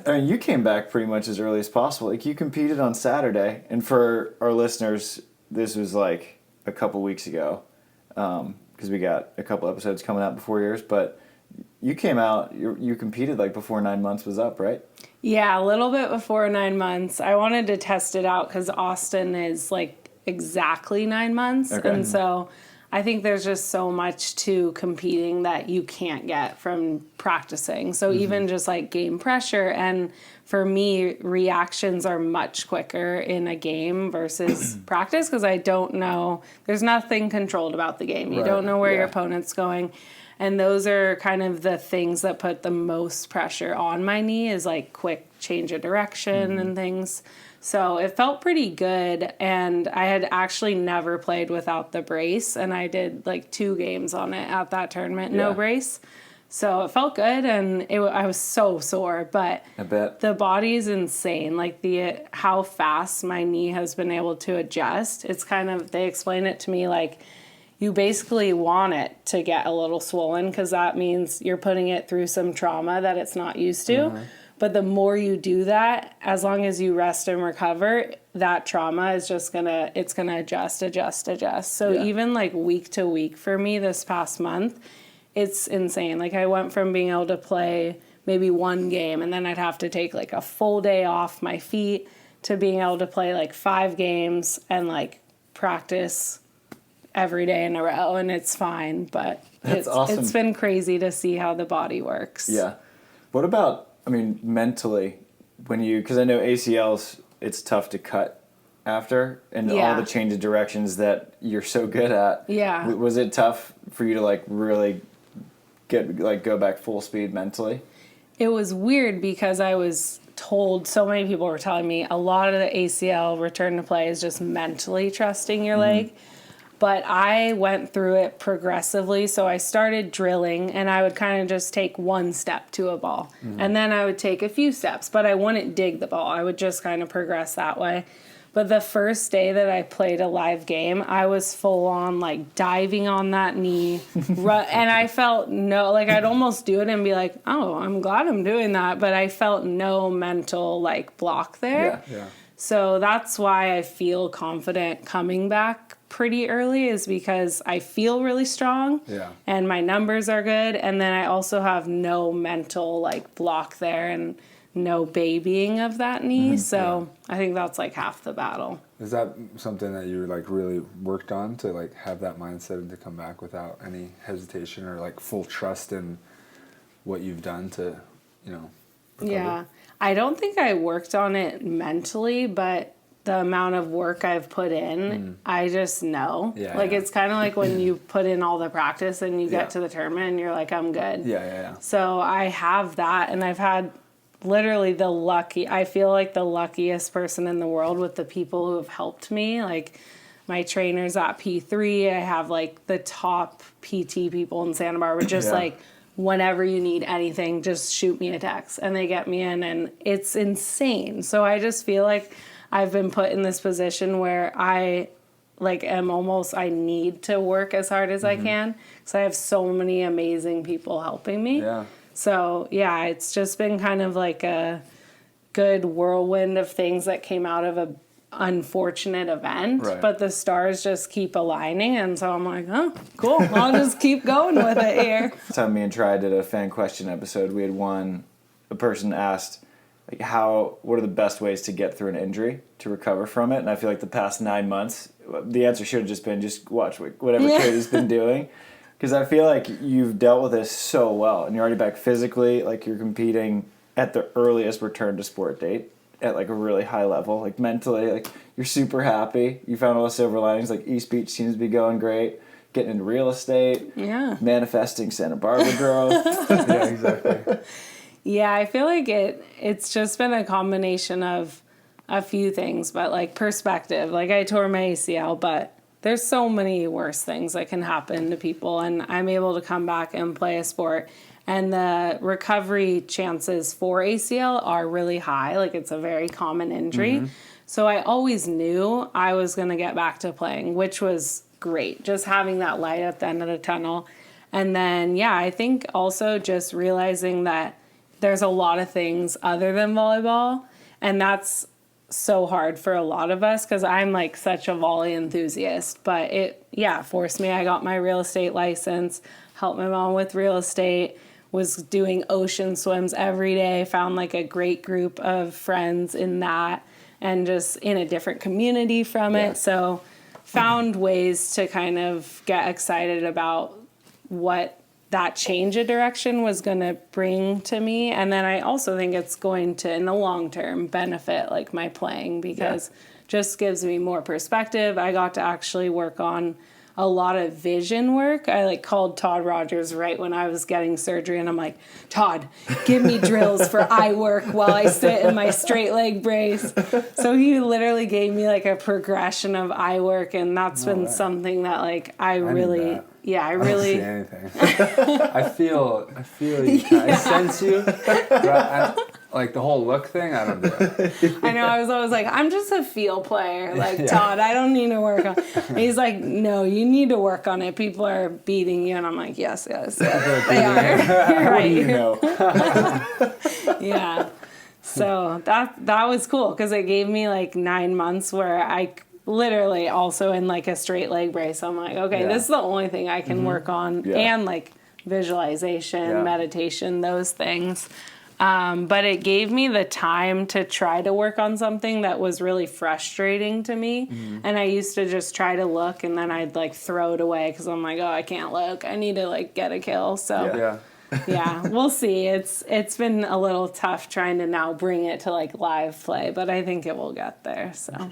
I mean, you came back pretty much as early as possible. Like, you competed on Saturday, and for our listeners, this was like a couple weeks ago, because we got a couple episodes coming out before yours, but you came out, you competed like before 9 months was up, right? Yeah, a little bit before 9 months. I wanted to test it out because Austin is like exactly 9 months. Okay. And so I think there's just so much to competing that you can't get from practicing. So even just like game pressure, and for me, reactions are much quicker in a game versus practice, because I don't know, there's nothing controlled about the game. You don't know where your opponent's going. And those are kind of the things that put the most pressure on my knee, is like quick change of direction and things. So it felt pretty good. And I had actually never played without the brace. And I did like 2 games on it at that tournament, no brace. So it felt good. And I was so sore. But I bet the body's insane. Like how fast my knee has been able to adjust. It's kind of, they explain it to me like, you basically want it to get a little swollen, because that means you're putting it through some trauma that it's not used to. But the more you do that, as long as you rest and recover, that trauma is just it's gonna adjust. So even like week to week for me this past month, it's insane. Like, I went from being able to play maybe 1 game, and then I'd have to take like a full day off my feet, to being able to play like 5 games and like practice every day in a row, and it's fine. But That's awesome. It's been crazy to see how the body works. Yeah. What about, I mean, mentally, because I know ACLs, it's tough to cut after, and all the change of directions that you're so good at. Yeah. Was it tough for you to like really go back full speed mentally? It was weird, because I was told, so many people were telling me, a lot of the ACL return to play is just mentally trusting your leg. But I went through it progressively. So I started drilling, and I would kind of just take 1 step to a ball. And then I would take a few steps, but I wouldn't dig the ball. I would just kind of progress that way. But the first day that I played a live game, I was full on like diving on that knee. And I felt I'd almost do it and be like, oh, I'm glad I'm doing that. But I felt no mental like block there. Yeah. So that's why I feel confident coming back pretty early, is because I feel really strong and my numbers are good. And then I also have no mental like block there and no babying of that knee. So I think that's like half the battle. Is that something that you like really worked on, to like have that mindset and to come back without any hesitation, or like full trust in what you've done to, recover? Yeah. I don't think I worked on it mentally, but the amount of work I've put in, I just know. It's kind of like when you put in all the practice and you get to the tournament and you're like, I'm good. So I have that, and I've had literally I feel like the luckiest person in the world with the people who have helped me. Like, my trainers at P3, I have like the top PT people in Santa Barbara, just like, whenever you need anything, just shoot me a text, and they get me in, and it's insane. So I just feel like I've been put in this position where I I need to work as hard as I can, because I have so many amazing people helping me. So it's just been kind of like a good whirlwind of things that came out of a unfortunate event, but the stars just keep aligning, and so I'm like, oh, cool, I'll just keep going with it here. Last time me and Tri did a fan question episode, we had a person asked, like, what are the best ways to get through an injury, to recover from it? And I feel like the past 9 months, the answer should have just been, just watch whatever Kate has been doing. Because I feel like you've dealt with this so well, and you're already back physically, like you're competing at the earliest return to sport date at like a really high level, like mentally, like you're super happy. You found all the silver linings, like East Beach seems to be going great, getting into real estate, manifesting Santa Barbara growth. Exactly. Yeah, I feel like it's just been a combination of a few things, but like perspective. Like, I tore my ACL, but there's so many worse things that can happen to people, and I'm able to come back and play a sport. And the recovery chances for ACL are really high. Like, it's a very common injury. So I always knew I was going to get back to playing, which was great. Just having that light at the end of the tunnel. And then, I think also just realizing that there's a lot of things other than volleyball, and that's so hard for a lot of us because I'm like such a volley enthusiast. But it forced me. I got my real estate license, helped my mom with real estate, was doing ocean swims every day, found like a great group of friends in that, and just in a different community from it. So found ways to kind of get excited about what that change of direction was going to bring to me. And then I also think it's going to, in the long term, benefit like my playing because just gives me more perspective. I got to actually work on a lot of vision work. I like called Todd Rogers right when I was getting surgery, and I'm like, Todd, give me drills for eye work while I sit in my straight leg brace. So he literally gave me like a progression of eye work, and that's been something that like I really I don't see anything. I feel you. I sense you. Like the whole look thing, I don't do it. I know, I was always like, I'm just a feel player. Like, Todd, I don't need to work on it. And he's like, no, you need to work on it. People are beating you. And I'm like, yes, they are. You're right. You know. Yeah. So that was cool because it gave me like 9 months where I literally also in like a straight leg brace. I'm like, okay, this is the only thing I can work on. And like visualization, meditation, those things. But it gave me the time to try to work on something that was really frustrating to me. And I used to just try to look and then I'd like throw it away because I'm like, oh, I can't look. I need to like get a kill. So we'll see. It's been a little tough trying to now bring it to like live play, but I think it will get there. So